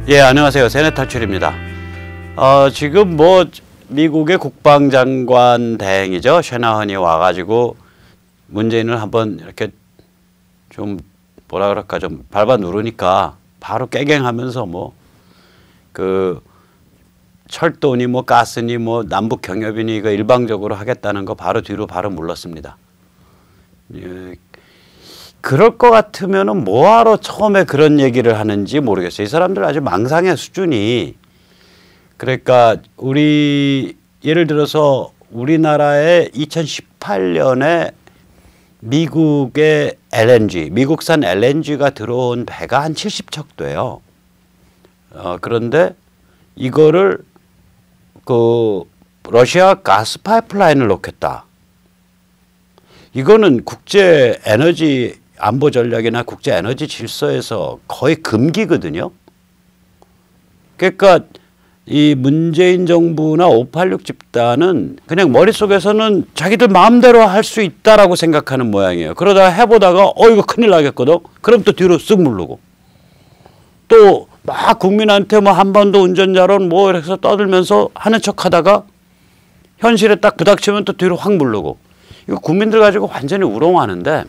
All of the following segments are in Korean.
예, 안녕하세요. 세뇌탈출입니다. 지금 뭐 미국의 국방장관 대행이죠. 셰나헌이 와가지고 문재인을 한번 이렇게 좀 뭐라 그럴까 좀 밟아 누르니까 바로 깨갱하면서 뭐 그 철도니 뭐 가스니 뭐 남북 경협이니 이거 일방적으로 하겠다는 거 바로 뒤로 바로 물렀습니다. 예. 그럴 것 같으면은 뭐하러 처음에 그런 얘기를 하는지 모르겠어요. 이 사람들 아주 망상의 수준이, 그러니까 우리 예를 들어서 우리나라에 2018년에 미국의 LNG, 미국산 LNG가 들어온 배가 한 70척 돼요. 그런데 이거를 그 러시아 가스 파이프라인을 놓겠다. 이거는 국제 에너지 안보 전략이나 국제 에너지 질서에서 거의 금기거든요. 그러니까 이 문재인 정부나 586 집단은 그냥 머릿속에서는 자기들 마음대로 할 수 있다라고 생각하는 모양이에요. 그러다가 해보다가 이거 큰일 나겠거든. 그럼 또 뒤로 쓱 물르고 또 막 국민한테 뭐 한반도 운전자론 뭐 이렇게 떠들면서 하는 척하다가 현실에 딱 부닥치면 또 뒤로 확 물르고. 이거 국민들 가지고 완전히 우롱하는데,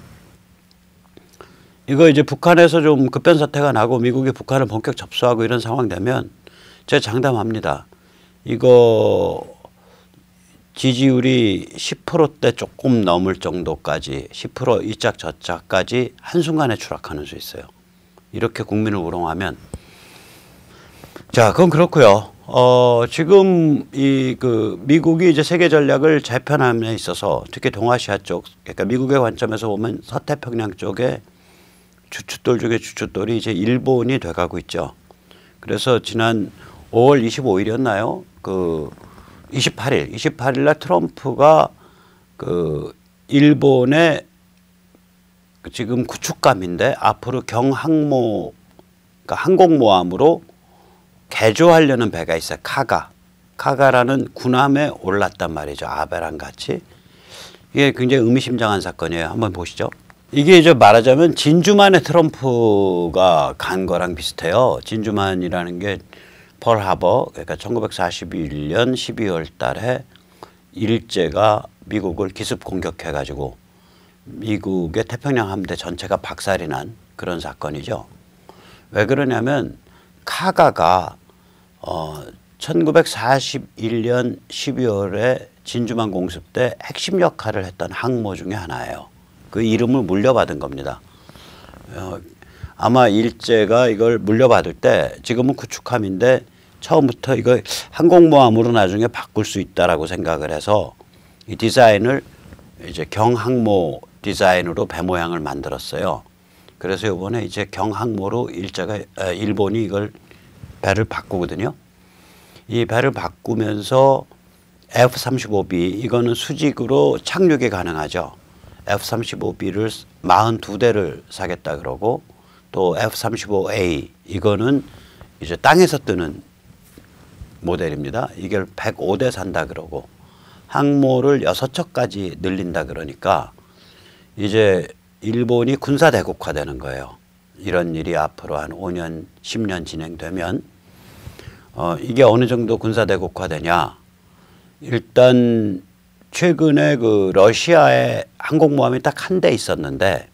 이거 이제 북한에서 좀 급변 사태가 나고 미국이 북한을 본격 접수하고 이런 상황 되면 제가 장담합니다. 이거 지지율이 10%대 조금 넘을 정도까지 10% 이짝 저짝까지 한순간에 추락하는 수 있어요. 이렇게 국민을 우롱하면. 자, 그건 그렇고요. 지금 미국이 이제 세계 전략을 재편함에 있어서 특히 동아시아 쪽, 그러니까 미국의 관점에서 보면 서태평양 쪽에 주춧돌 중에 주춧돌이 이제 일본이 돼가고 있죠. 그래서 지난 5월 25일이었나요? 28일 날 트럼프가 일본의 지금 구축감인데 앞으로 경항모, 그러니까 항공모함으로 개조하려는 배가 있어요. 카가라는 군함에 올랐단 말이죠. 아베랑 같이. 이게 굉장히 의미심장한 사건이에요. 한번 보시죠. 이게 이제 말하자면 진주만에 트럼프가 간 거랑 비슷해요. 진주만이라는 게 펄하버, 그러니까 1941년 12월 달에 일제가 미국을 기습 공격해 가지고 미국의 태평양 함대 전체가 박살이 난 그런 사건이죠. 왜 그러냐면 카가가 1941년 12월에 진주만 공습 때 핵심 역할을 했던 항모 중에 하나예요. 그 이름을 물려받은 겁니다. 아마 일제가 이걸 물려받을 때, 지금은 구축함인데 처음부터 이거 항공모함으로 나중에 바꿀 수 있다라고 생각을 해서 이 디자인을 이제 경항모 디자인으로 배 모양을 만들었어요. 그래서 이번에 이제 경항모로 일본이 이걸 배를 바꾸거든요. 이 배를 바꾸면서 F-35B, 이거는 수직으로 착륙이 가능하죠. F-35B를 42대를 사겠다 그러고, 또 F-35A, 이거는 이제 땅에서 뜨는 모델입니다. 이걸 105대 산다 그러고, 항모를 6척까지 늘린다 그러니까 이제 일본이 군사 대국화되는 거예요. 이런 일이 앞으로 한 5년, 10년 진행되면 이게 어느 정도 군사 대국화되냐. 일단 최근에 러시아의 항공모함이 딱 한 대 있었는데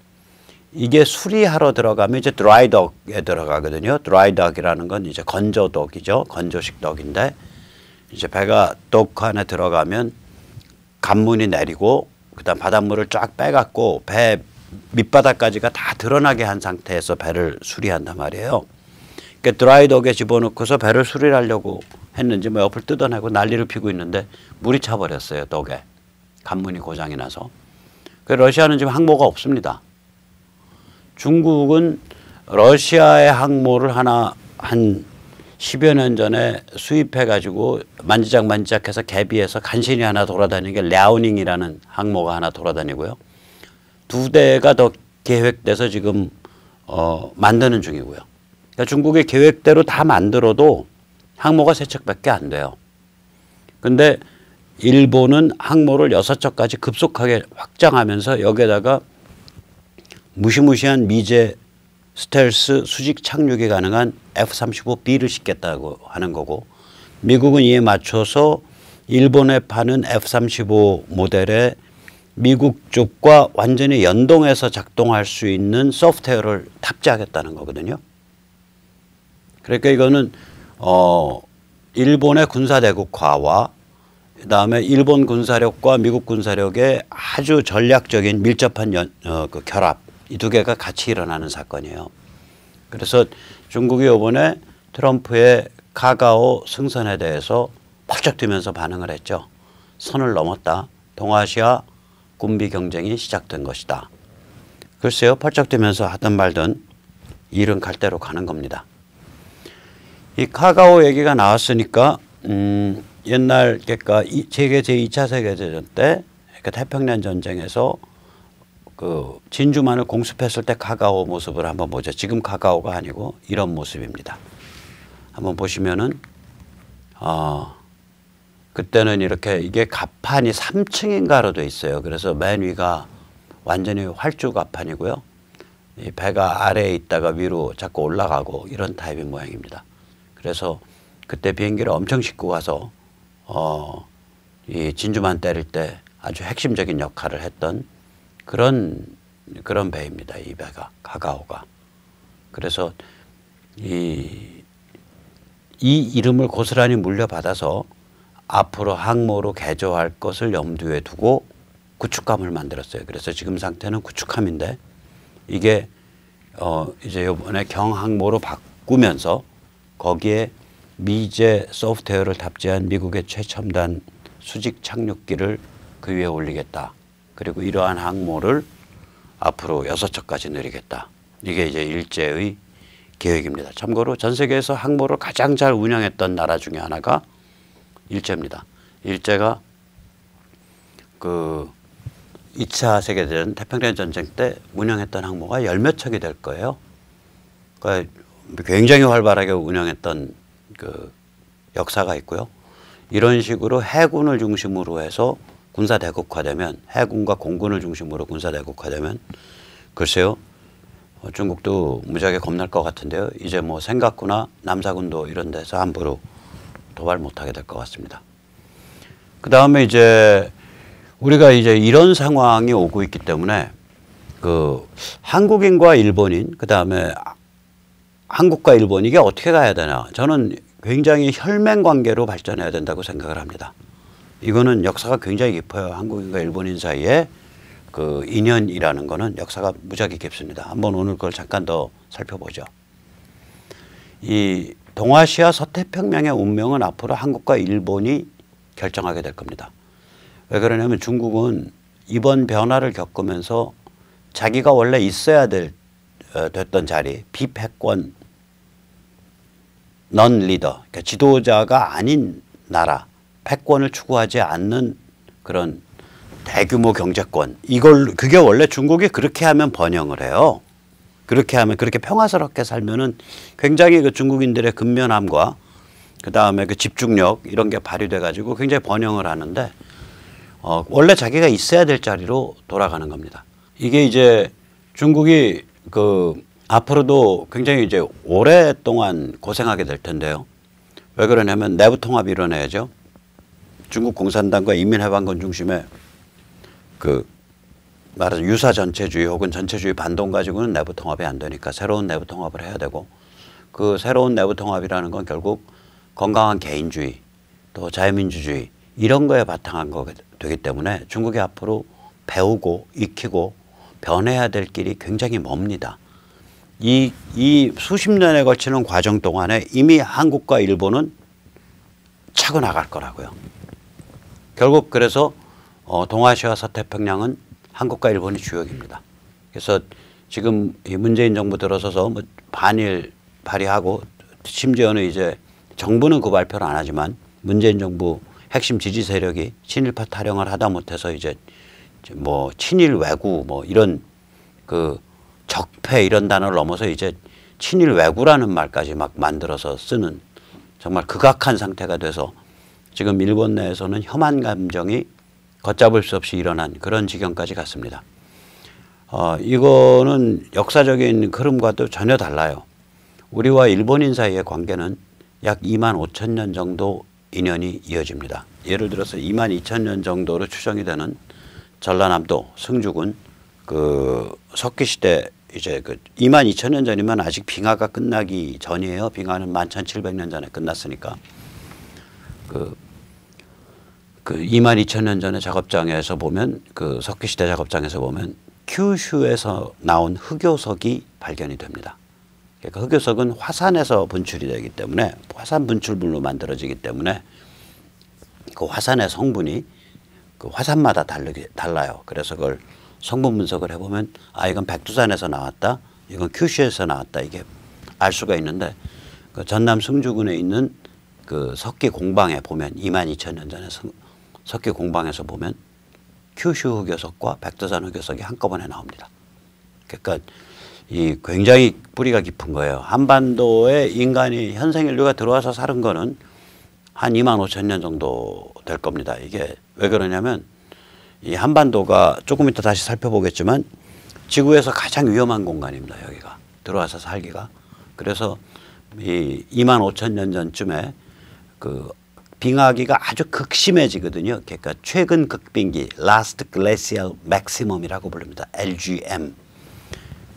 이게 수리하러 들어가면 이제 드라이덕에 들어가거든요. 드라이덕이라는 건 이제 건조덕이죠. 건조식 덕인데 이제 배가 덕 안에 들어가면 간문이 내리고 그다음 바닷물을 쫙 빼갖고 배 밑바닥까지가 다 드러나게 한 상태에서 배를 수리한단 말이에요. 그러니까 드라이덕에 집어넣고서 배를 수리를 하려고 했는지 뭐 옆을 뜯어내고 난리를 피고 있는데 물이 차버렸어요. 덕에. 간문이 고장이 나서. 러시아는 지금 항모가 없습니다. 중국은 러시아의 항모를 하나 한 10여 년 전에 수입해가지고 만지작만지작해서 개비해서 간신히 하나 돌아다니는 게 랴오닝이라는 항모가 하나 돌아다니고요. 2대가 더 계획돼서 지금 만드는 중이고요. 그러니까 중국의 계획대로 다 만들어도 항모가 3척밖에 안 돼요. 근데 일본은 항모를 6척까지 급속하게 확장하면서 여기에다가 무시무시한 미제 스텔스 수직 착륙이 가능한 F-35B를 싣겠다고 하는 거고, 미국은 이에 맞춰서 일본에 파는 F-35 모델에 미국 쪽과 완전히 연동해서 작동할 수 있는 소프트웨어를 탑재하겠다는 거거든요. 그러니까 이거는 일본의 군사대국화와 그다음에 일본 군사력과 미국 군사력의 아주 전략적인 밀접한 그 결합, 이 두 개가 같이 일어나는 사건이에요. 그래서 중국이 이번에 트럼프의 카가오 승선에 대해서 펄쩍 뛰면서 반응을 했죠. 선을 넘었다. 동아시아 군비 경쟁이 시작된 것이다. 글쎄요, 펄쩍 뛰면서 하든 말든 일은 갈 대로 가는 겁니다. 이 카가오 얘기가 나왔으니까 옛날 그러니까 세계 제2차 세계대전 때 그러니까 태평양 전쟁에서 그 진주만을 공습했을 때 카가오 모습을 한번 보죠. 지금 카가오가 아니고 이런 모습입니다. 한번 보시면은 그때는 이렇게 이게 갑판이 3층인가로 돼 있어요. 그래서 맨 위가 완전히 활주 갑판이고요. 이 배가 아래에 있다가 위로 자꾸 올라가고 이런 타입의 모양입니다. 그래서 그때 비행기를 엄청 싣고 가서 이 진주만 때릴 때 아주 핵심적인 역할을 했던 그런 배입니다. 이 배가 카가오가. 그래서 이 이름을 고스란히 물려받아서 앞으로 항모로 개조할 것을 염두에 두고 구축함을 만들었어요. 그래서 지금 상태는 구축함인데 이게 이제 이번에 경항모로 바꾸면서 거기에 미제 소프트웨어를 탑재한 미국의 최첨단 수직 착륙기를 그 위에 올리겠다. 그리고 이러한 항모를 앞으로 6척까지 늘리겠다. 이게 이제 일제의 계획입니다. 참고로 전 세계에서 항모를 가장 잘 운영했던 나라 중에 하나가 일제입니다. 일제가 그 2차 세계대전 태평양 전쟁 때 운영했던 항모가 10몇 척이 될 거예요. 그러니까 굉장히 활발하게 운영했던 그 역사가 있고요. 이런 식으로 해군을 중심으로 해서 군사 대국화되면 해군과 공군을 중심으로 군사 대국화되면 글쎄요. 중국도 무지하게 겁날 것 같은데요. 이제 뭐 생각구나 남사군도 이런 데서 함부로 도발 못하게 될 것 같습니다. 그 다음에 이제 우리가 이제 이런 상황이 오고 있기 때문에 그 한국인과 일본인 그 다음에 한국과 일본 이게 어떻게 가야 되나 저는 굉장히 혈맹 관계로 발전해야 된다고 생각을 합니다. 이거는 역사가 굉장히 깊어요. 한국인과 일본인 사이에 그 인연이라는 거는 역사가 무지하게 깊습니다. 한번 오늘 그걸 잠깐 더 살펴보죠. 이 동아시아 서태평양의 운명은 앞으로 한국과 일본이 결정하게 될 겁니다. 왜 그러냐면 중국은 이번 변화를 겪으면서 자기가 원래 있어야 됐던 자리 비패권 넌 리더 그러니까 지도자가 아닌 나라 패권을 추구하지 않는 그런 대규모 경제권 그게 원래 중국이 그렇게 하면 번영을 해요. 그렇게 하면 그렇게 평화스럽게 살면은 굉장히 그 중국인들의 근면함과 그 다음에 그 집중력 이런 게 발휘돼 가지고 굉장히 번영을 하는데 원래 자기가 있어야 될 자리로 돌아가는 겁니다. 이게 이제 중국이 그 앞으로도 굉장히 이제 오랫동안 고생하게 될 텐데요. 왜 그러냐면 내부 통합 이뤄내야죠. 중국 공산당과 인민해방군 중심의 그 말하자면 유사 전체주의 혹은 전체주의 반동 가지고는 내부 통합이 안 되니까 새로운 내부 통합을 해야 되고 그 새로운 내부 통합이라는 건 결국 건강한 개인주의 또 자유민주주의 이런 거에 바탕한 거가 되기 때문에 중국이 앞으로 배우고 익히고 변해야 될 길이 굉장히 멉니다. 이 수십 년에 걸치는 과정 동안에 이미 한국과 일본은 차고 나갈 거라고요. 결국 그래서 동아시아 서태평양은 한국과 일본이 주역입니다. 그래서 지금 이 문재인 정부 들어서서 뭐 반일 발의하고 심지어는 이제 정부는 그 발표를 안 하지만 문재인 정부 핵심 지지 세력이 친일파 타령을 하다 못해서 이제 뭐 친일 왜구 뭐 이런 그 적폐 이런 단어를 넘어서 이제 친일 왜구라는 말까지 막 만들어서 쓰는 정말 극악한 상태가 돼서 지금 일본 내에서는 혐한 감정이 걷잡을 수 없이 일어난 그런 지경까지 갔습니다. 이거는 역사적인 흐름과도 전혀 달라요. 우리와 일본인 사이의 관계는 약 2만 5천 년 정도 인연이 이어집니다. 예를 들어서 2만 2천 년 정도로 추정이 되는 전라남도 승주군 그 석기시대 이제 그 2만 2천 년 전이면 아직 빙하가 끝나기 전이에요. 빙하는 11,700년 전에 끝났으니까 그 2만 2천 년 전의 작업장에서 보면 그 석기시대 작업장에서 보면 큐슈에서 나온 흑요석이 발견이 됩니다. 그러니까 흑요석은 화산에서 분출이 되기 때문에 화산 분출물로 만들어지기 때문에 그 화산의 성분이 그 화산마다 달라요. 그래서 그걸 성분 분석을 해보면 이건 백두산에서 나왔다, 이건 큐슈에서 나왔다 이게 알 수가 있는데 그 전남 승주군에 있는 그 석기 공방에 보면 2만 2천 년 전에 석기 공방에서 보면 큐슈 흑요석과 백두산 흑요석이 한꺼번에 나옵니다. 그러니까 이 굉장히 뿌리가 깊은 거예요. 한반도에 인간이 현생 인류가 들어와서 사는 거는 한 2만 5천 년 정도 될 겁니다. 이게 왜 그러냐면 이 한반도가 조금 이따 다시 살펴보겠지만 지구에서 가장 위험한 공간입니다. 여기가 들어와서 살기가. 그래서 이 2만 5천 년 전쯤에 그 빙하기가 아주 극심해지거든요. 그러니까 최근 극빙기 Last Glacial Maximum이라고 부릅니다. LGM.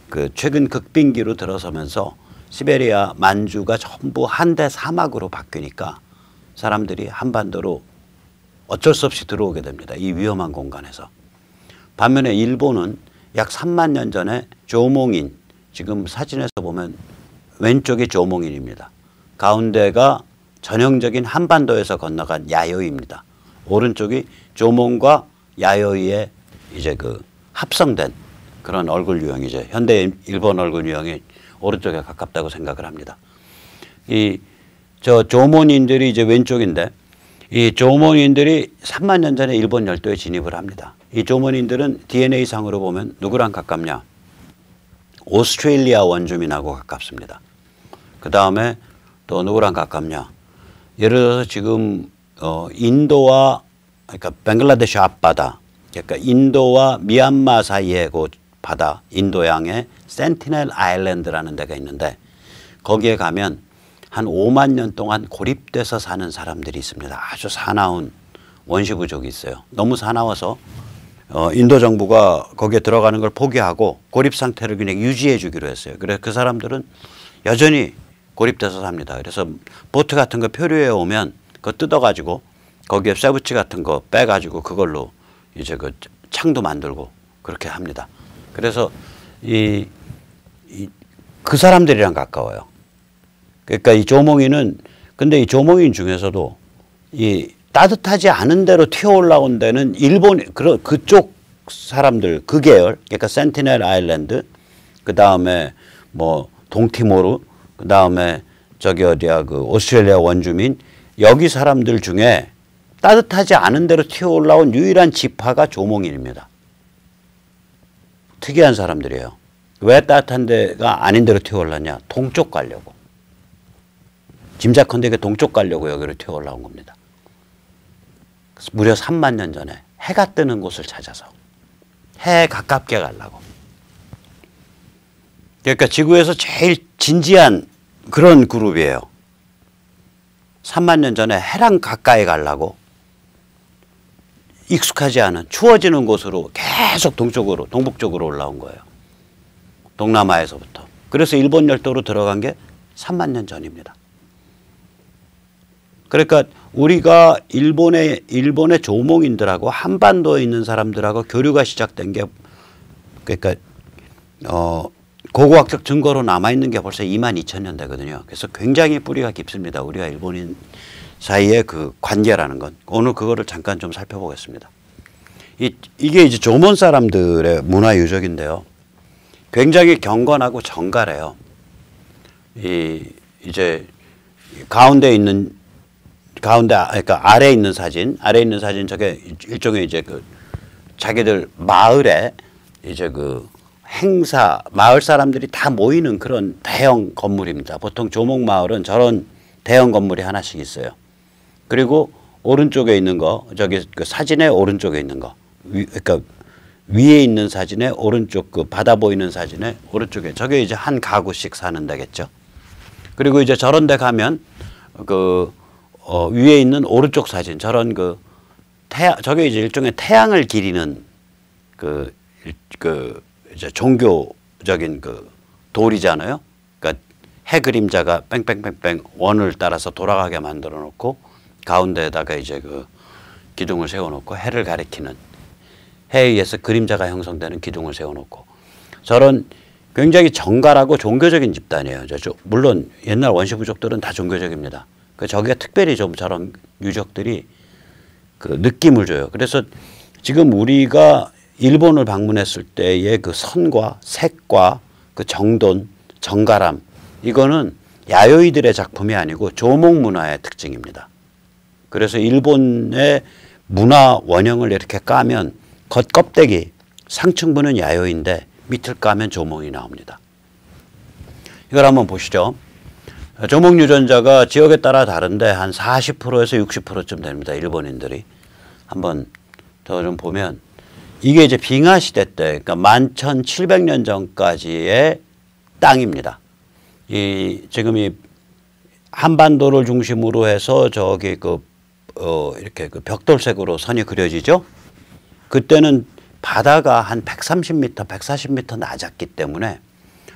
그 최근 극빙기로 들어서면서 시베리아 만주가 전부 한대 사막으로 바뀌니까 사람들이 한반도로 어쩔 수 없이 들어오게 됩니다. 이 위험한 공간에서. 반면에 일본은 약 3만 년 전에 조몽인, 지금 사진에서 보면 왼쪽이 조몽인입니다. 가운데가 전형적인 한반도에서 건너간 야요이입니다. 오른쪽이 조몽과 야요이의 이제 그 합성된 그런 얼굴 유형이죠. 현대 일본 얼굴 유형이 오른쪽에 가깝다고 생각을 합니다. 저 조몬인들이 이제 왼쪽인데 이 조몬인들이 3만 년 전에 일본 열도에 진입을 합니다. 이 조몬인들은 DNA 상으로 보면 누구랑 가깝냐? 오스트레일리아 원주민하고 가깝습니다. 그 다음에 또 누구랑 가깝냐? 예를 들어서 지금 인도와 그러니까 벵글라데시 앞바다, 그러니까 인도와 미얀마 사이의 그 바다, 인도양의 센티넬 아일랜드라는 데가 있는데 거기에 가면 한 5만 년 동안 고립돼서 사는 사람들이 있습니다. 아주 사나운 원시부족이 있어요. 너무 사나워서 인도 정부가 거기에 들어가는 걸 포기하고 고립 상태를 그냥 유지해 주기로 했어요. 그래서 그 사람들은 여전히 고립돼서 삽니다. 그래서 보트 같은 거 표류해 오면 그거 뜯어가지고 거기에 쇠붙이 같은 거 빼가지고 그걸로 이제 그 창도 만들고 그렇게 합니다. 그래서 그 사람들이랑 가까워요. 그러니까 이 조몽이는 근데 이 조몽인 중에서도 이 따뜻하지 않은 데로 튀어 올라온 데는 일본 그쪽 사람들 그 계열 그러니까 센티넬 아일랜드 그 다음에 뭐 동티모르 그 다음에 저기 어디야 그 오스트레일리아 원주민 여기 사람들 중에 따뜻하지 않은 데로 튀어 올라온 유일한 지파가 조몽인입니다. 특이한 사람들이에요. 왜 따뜻한 데가 아닌 데로 튀어 올랐냐? 동쪽 가려고. 짐작컨대 그 동쪽 가려고 여기로 튀어 올라온 겁니다. 무려 3만 년 전에 해가 뜨는 곳을 찾아서 해에 가깝게 가려고. 그러니까 지구에서 제일 진지한 그런 그룹이에요. 3만 년 전에 해랑 가까이 가려고 익숙하지 않은 추워지는 곳으로 계속 동쪽으로 동북쪽으로 올라온 거예요. 동남아에서부터. 그래서 일본 열도로 들어간 게 3만 년 전입니다. 그러니까 우리가 일본의 조몽인들하고 한반도에 있는 사람들하고 교류가 시작된 게 그러니까 고고학적 증거로 남아있는 게 벌써 2만 2천 년 되거든요. 그래서 굉장히 뿌리가 깊습니다. 우리가 일본인 사이의 그 관계라는 건. 오늘 그거를 잠깐 좀 살펴보겠습니다. 이게 이제 조몬 사람들의 문화 유적인데요. 굉장히 경건하고 정갈해요. 이제 그러니까 아래에 있는 사진 저게 일종의 이제 그 자기들 마을에 이제 그 행사 마을 사람들이 다 모이는 그런 대형 건물입니다. 보통 조목 마을은 저런 대형 건물이 하나씩 있어요. 그리고 오른쪽에 있는 거 저기 그 사진의 오른쪽에 있는 거 그러니까 위에 있는 사진에 오른쪽 그 바다 보이는 사진에 오른쪽에 저게 이제 한 가구씩 사는 데겠죠. 그리고 이제 저런 데 가면 그 위에 있는 오른쪽 사진 저런 그 저게 이제 일종의 태양을 기리는 그 이제 종교적인 그 돌이잖아요. 그러니까 해 그림자가 뺑뺑뺑뺑 원을 따라서 돌아가게 만들어 놓고 가운데에다가 이제 그 기둥을 세워 놓고 해를 가리키는 해에 의해서 그림자가 형성되는 기둥을 세워 놓고 저런 굉장히 정갈하고 종교적인 집단이에요. 물론 옛날 원시 부족들은 다 종교적입니다. 저기가 특별히 좀 저런 유적들이 그 느낌을 줘요. 그래서 지금 우리가 일본을 방문했을 때의 그 선과 색과 그 정돈, 정갈함 이거는 야요이들의 작품이 아니고 조목 문화의 특징입니다. 그래서 일본의 문화 원형을 이렇게 까면 겉껍데기 상층부는 야요인데 밑을 까면 조목이 나옵니다. 이걸 한번 보시죠. 조목 유전자가 지역에 따라 다른데 한 40%에서 60%쯤 됩니다. 일본인들이. 한번 더 좀 보면 이게 이제 빙하 시대 때 그러니까 11,700년 전까지의 땅입니다. 지금 이 한반도를 중심으로 해서 저기 이렇게 그 벽돌색으로 선이 그려지죠. 그때는 바다가 한 130m, 140m 낮았기 때문에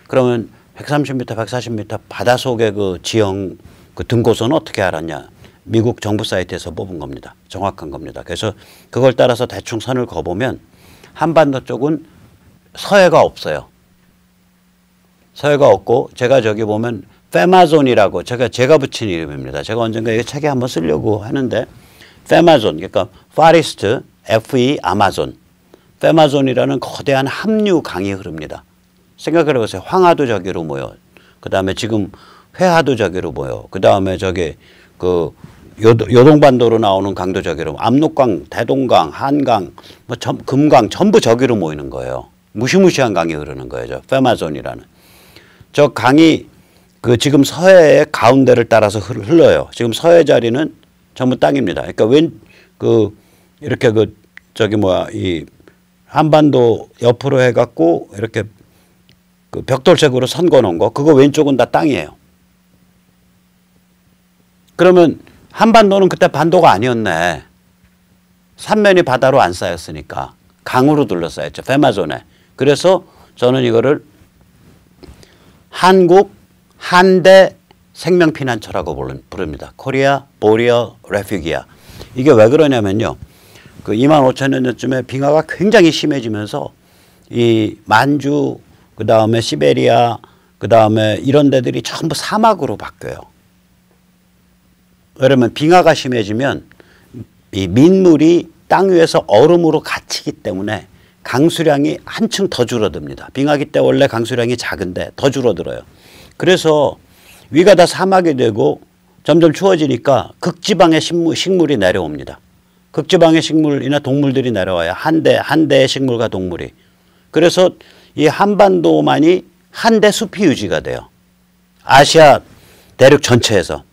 그러면 130m, 140m 바다 속의 그 지형 그 등고선은 어떻게 알았냐? 미국 정부 사이트에서 뽑은 겁니다. 정확한 겁니다. 그래서 그걸 따라서 대충 선을 그어보면 한반도 쪽은 서해가 없어요. 서해가 없고 제가 저기 보면 페마존이라고 제가 붙인 이름입니다. 제가 언젠가 이 책에 한번 쓰려고 하는데 페마존 그러니까 파리스트 FE 아마존 페마존이라는 거대한 함류 강이 흐릅니다. 생각을 해보세요. 황하도 저기로 모여. 그 다음에 지금 회하도 저기로 모여. 그 다음에 저기 그 요동반도로 나오는 강도 저기로 압록강, 대동강, 한강, 뭐 금강 전부 저기로 모이는 거예요. 무시무시한 강이 흐르는 거예요. 저 페마존이라는. 저 강이 그 지금 서해의 가운데를 따라서 흘러요. 지금 서해 자리는 전부 땅입니다. 그러니까 이렇게 이 한반도 옆으로 해갖고 이렇게 그 벽돌색으로 선 거놓은 거 그거 왼쪽은 다 땅이에요. 그러면 한반도는 그때 반도가 아니었네. 삼면이 바다로 안 쌓였으니까 강으로 둘러싸였죠. 페마존에. 그래서 저는 이거를 한국 한대 생명피난처라고 부릅니다. 코리아 보리어 레퓨기아. 이게 왜 그러냐면요. 그 25,000년 전쯤에 빙하가 굉장히 심해지면서 이 만주 그 다음에 시베리아 그 다음에 이런 데들이 전부 사막으로 바뀌어요. 왜냐면 빙하가 심해지면 이 민물이 땅 위에서 얼음으로 갇히기 때문에 강수량이 한층 더 줄어듭니다. 빙하기 때 원래 강수량이 작은데 더 줄어들어요. 그래서 위가 다 사막이 되고 점점 추워지니까 극지방의 식물이 내려옵니다. 극지방의 식물이나 동물들이 내려와요. 한 대의 식물과 동물이. 그래서 이 한반도만이 한대 숲이 유지가 돼요. 아시아 대륙 전체에서.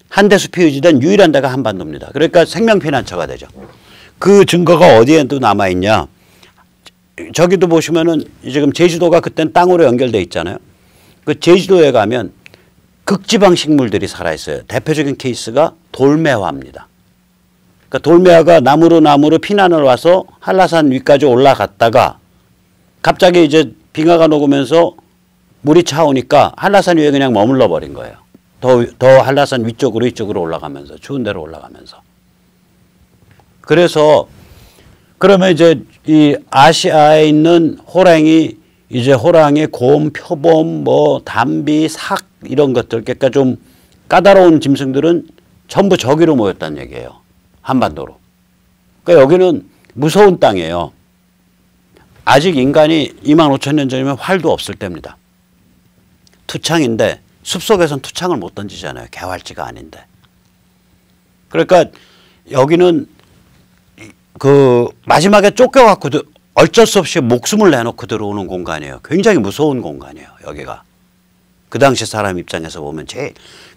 한대 숲이 유지된 유일한 데가 한반도입니다. 그러니까 생명피난처가 되죠. 그 증거가 어디에 또 남아있냐. 저기도 보시면은 지금 제주도가 그땐 땅으로 연결돼 있잖아요. 그 제주도에 가면 극지방 식물들이 살아있어요. 대표적인 케이스가 돌매화입니다. 그러니까 돌매화가 나무로 피난을 와서 한라산 위까지 올라갔다가 갑자기 이제 빙하가 녹으면서 물이 차오니까 한라산 위에 그냥 머물러 버린 거예요. 더 한라산 위쪽으로 이쪽으로 올라가면서 추운 데로 올라가면서. 그래서 그러면 이제 이 아시아에 있는 호랑이 이제 호랑이, 곰, 표범, 뭐 담비, 삭 이런 것들 그러니까 좀 까다로운 짐승들은 전부 저기로 모였다는 얘기예요. 한반도로. 그러니까 여기는 무서운 땅이에요. 아직 인간이 25,000년 전이면 활도 없을 때입니다. 투창인데 숲속에서는 투창을 못 던지잖아요. 개활지가 아닌데. 그러니까 여기는 그 마지막에 쫓겨갖고 어쩔 수 없이 목숨을 내놓고 들어오는 공간이에요. 굉장히 무서운 공간이에요. 여기가. 그 당시 사람 입장에서 보면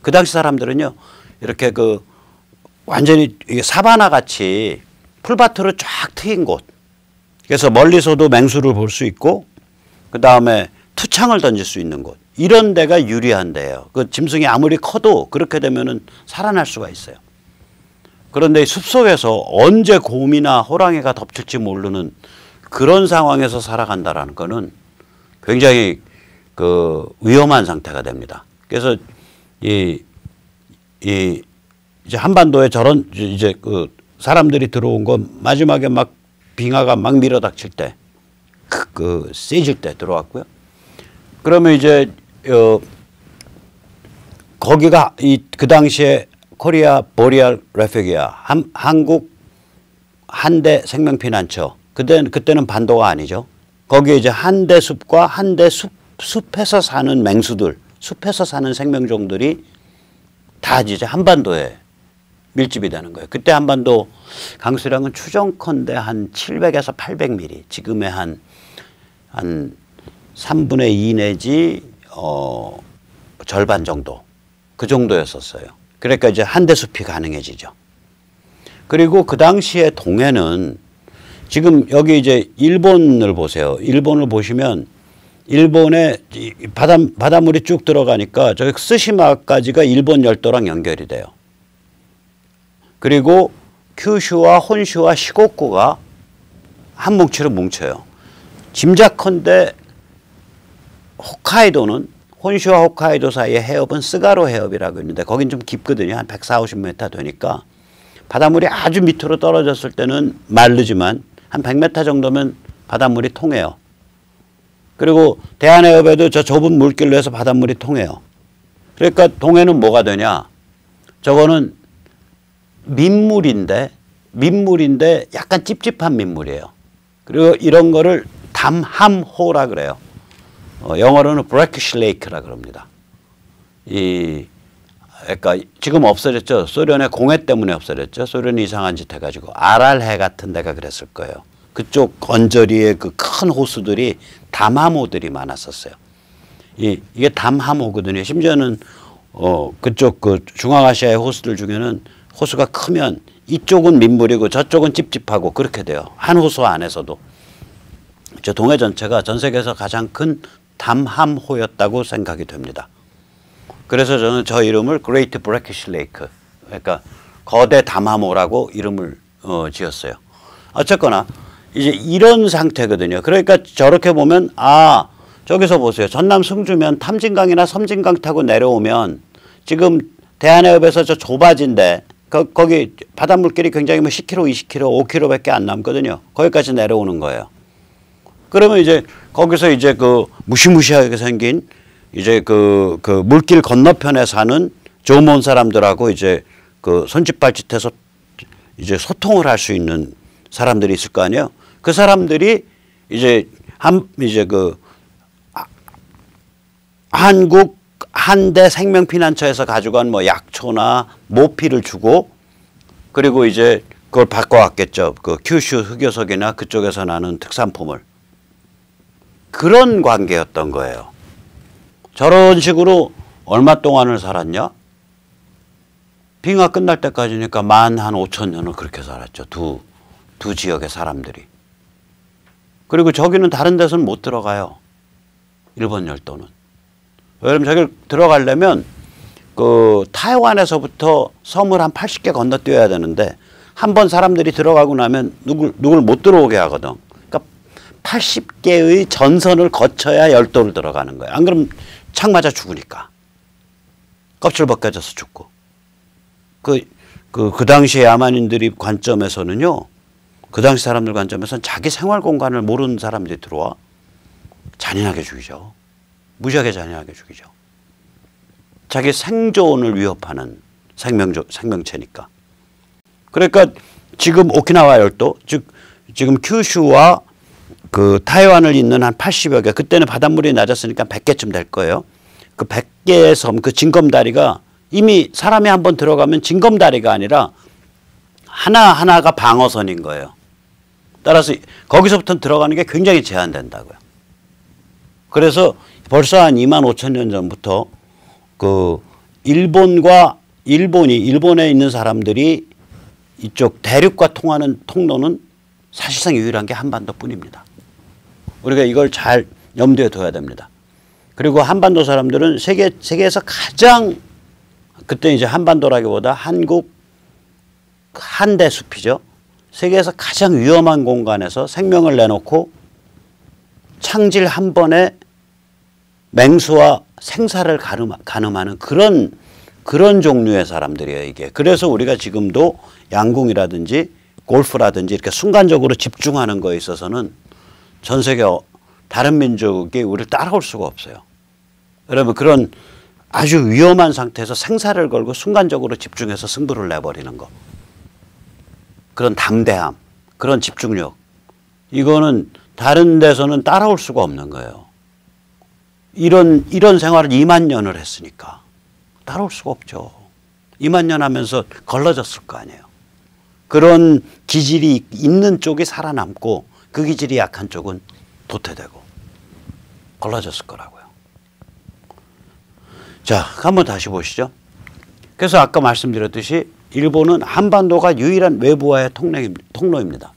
그 당시 사람들은요. 이렇게 그 완전히 사바나 같이 풀밭으로 쫙 트인 곳. 그래서 멀리서도 맹수를 볼 수 있고 그 다음에 투창을 던질 수 있는 곳. 이런 데가 유리한 데예요. 그 짐승이 아무리 커도 그렇게 되면은 살아날 수가 있어요. 그런데 숲속에서 언제 곰이나 호랑이가 덮칠지 모르는 그런 상황에서 살아간다라는 거는 굉장히 그 위험한 상태가 됩니다. 그래서 이제 한반도에 저런 이제 그 사람들이 들어온 건 마지막에 막 빙하가 막 밀어닥칠 때, 그 세질 때 들어왔고요. 그러면 이제 거기가 그 당시에 코리아 보리알 레퓨기아 한국 한대 생명피난처 그때는 반도가 아니죠. 거기에 이제 한대 숲과 한대 숲에서 사는 맹수들, 숲에서 사는 생명종들이 다 이제 한반도에 밀집이 되는 거예요. 그때 한반도 강수량은 추정컨대 한 700에서 800mm, 지금의 한 3분의 2 내지 절반 정도, 그 정도였었어요. 그러니까 이제 한대 숲이 가능해지죠. 그리고 그 당시에 동해는 지금 여기 이제 일본을 보세요. 일본을 보시면 일본에 바닷물이 쭉 들어가니까 저기 스시마까지가 일본 열도랑 연결이 돼요. 그리고 큐슈와 혼슈와 시고쿠가 한 뭉치로 뭉쳐요. 짐작컨대 홋카이도는 혼슈와 홋카이도 사이의 해협은 스가로 해협이라고 있는데 거긴 좀 깊거든요. 한 140, 50m 되니까 바닷물이 아주 밑으로 떨어졌을 때는 마르지만 한 100m 정도면 바닷물이 통해요. 그리고 대한해협에도 저 좁은 물길로 해서 바닷물이 통해요. 그러니까 동해는 뭐가 되냐? 저거는 민물인데 약간 찝찝한 민물이에요. 그리고 이런 거를 담함호라 그래요. 영어로는 brackish lake라 그럽니다. 그러니까 지금 없어졌죠. 소련의 공해 때문에 없어졌죠. 소련이 이상한 짓 해가지고 아랄해 같은 데가 그랬을 거예요. 그쪽 언저리에 그 큰 호수들이 담함호들이 많았었어요. 이게 담함호거든요. 심지어는 그쪽 그 중앙아시아의 호수들 중에는 호수가 크면 이쪽은 민물이고 저쪽은 찝찝하고 그렇게 돼요. 한 호수 안에서도. 저 동해 전체가 전 세계에서 가장 큰 담함호였다고 생각이 됩니다. 그래서 저는 저 이름을 Great Brackish Lake, 그러니까 거대 담함호라고 이름을 지었어요. 어쨌거나 이제 이런 상태거든요. 그러니까 저렇게 보면 저기서 보세요. 전남 승주면 탐진강이나 섬진강 타고 내려오면 지금 대한해협에서 저 좁아진데 거기 바닷물길이 굉장히 10km, 20km, 5km밖에 안 남거든요. 거기까지 내려오는 거예요. 그러면 이제 거기서 이제 그 무시무시하게 생긴 이제 그 물길 건너편에 사는 조몬 사람들하고 이제 그 손짓발짓해서 이제 소통을 할 수 있는 사람들이 있을 거 아니에요. 그 사람들이 이제 한국 한대 생명피난처에서 가져간 뭐 약초나 모피를 주고 그리고 이제 그걸 바꿔왔겠죠. 그 큐슈 흑요석이나 그쪽에서 나는 특산품을. 그런 관계였던 거예요. 저런 식으로 얼마 동안을 살았냐? 빙하 끝날 때까지니까 한 5,000년을 그렇게 살았죠. 두 지역의 사람들이. 그리고 저기는 다른 데서는 못 들어가요. 일본 열도는. 왜냐면 저기를 들어가려면 그 타이완에서부터 섬을 한 80개 건너뛰어야 되는데 한 번 사람들이 들어가고 나면 누굴 못 들어오게 하거든. 그러니까 80개의 전선을 거쳐야 열도를 들어가는 거예요. 안 그러면 창 맞아 죽으니까. 껍질 벗겨져서 죽고. 그 당시에 야만인들이 관점에서는요. 그 당시 사람들 관점에서는 자기 생활 공간을 모르는 사람들이 들어와 잔인하게 죽이죠. 무지하게 잔인하게 죽이죠. 자기 생존을 위협하는 생명체니까. 그러니까 지금 오키나와 열도, 즉 지금 큐슈와 그 타이완을 잇는 한 80여 개, 그때는 바닷물이 낮았으니까 100개쯤 될 거예요. 그 100개의 섬, 그 징검다리가 이미 사람이 한번 들어가면 징검다리가 아니라 하나하나가 방어선인 거예요. 따라서 거기서부터 들어가는 게 굉장히 제한된다고요. 그래서 벌써 한 25,000년 전부터 그 일본에 있는 사람들이 이쪽 대륙과 통하는 통로는 사실상 유일한 게 한반도뿐입니다. 우리가 이걸 잘 염두에 둬야 됩니다. 그리고 한반도 사람들은 세계에서 가장 그때 이제 한반도라기보다 한국 한대 숲이죠. 세계에서 가장 위험한 공간에서 생명을 내놓고 창질 한 번에 맹수와 생사를 가늠하는 그런 종류의 사람들이에요, 이게. 그래서 우리가 지금도 양궁이라든지 골프라든지 이렇게 순간적으로 집중하는 거에 있어서는 전 세계 다른 민족이 우리를 따라올 수가 없어요. 여러분, 그런 아주 위험한 상태에서 생사를 걸고 순간적으로 집중해서 승부를 내버리는 거. 그런 담대함, 그런 집중력. 이거는 다른 데서는 따라올 수가 없는 거예요. 이런 생활을 2만 년을 했으니까 따라올 수가 없죠. 2만 년 하면서 걸러졌을 거 아니에요. 그런 기질이 있는 쪽이 살아남고 그 기질이 약한 쪽은 도태되고 걸러졌을 거라고요. 자, 한번 다시 보시죠. 그래서 아까 말씀드렸듯이 일본은 한반도가 유일한 외부와의 통로입니다.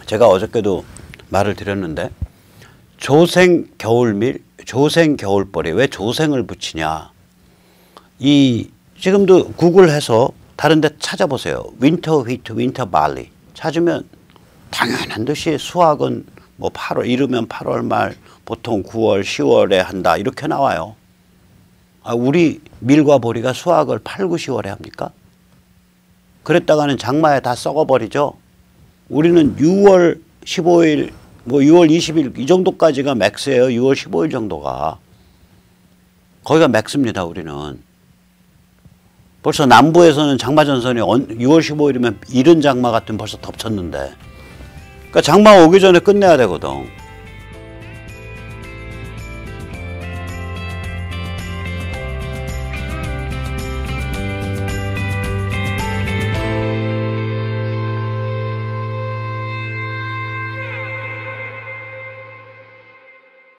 제가 어저께도 말을 드렸는데 조생 겨울밀, 조생 겨울벌이 왜 조생을 붙이냐. 지금도 구글해서 다른 데 찾아보세요. 윈터 휘트, 윈터 발리 찾으면 당연한 듯이 수확은 뭐 8월, 이르면 8월 말, 보통 9월, 10월에 한다 이렇게 나와요. 우리 밀과 보리가 수확을 8, 9, 10월에 합니까? 그랬다가는 장마에 다 썩어버리죠. 우리는 6월 15일, 뭐 6월 20일 이 정도까지가 맥스예요. 6월 15일 정도가. 거기가 맥스입니다, 우리는. 벌써 남부에서는 장마전선이 6월 15일이면 이른 장마 같은 벌써 덮쳤는데. 그러니까 장마 오기 전에 끝내야 되거든.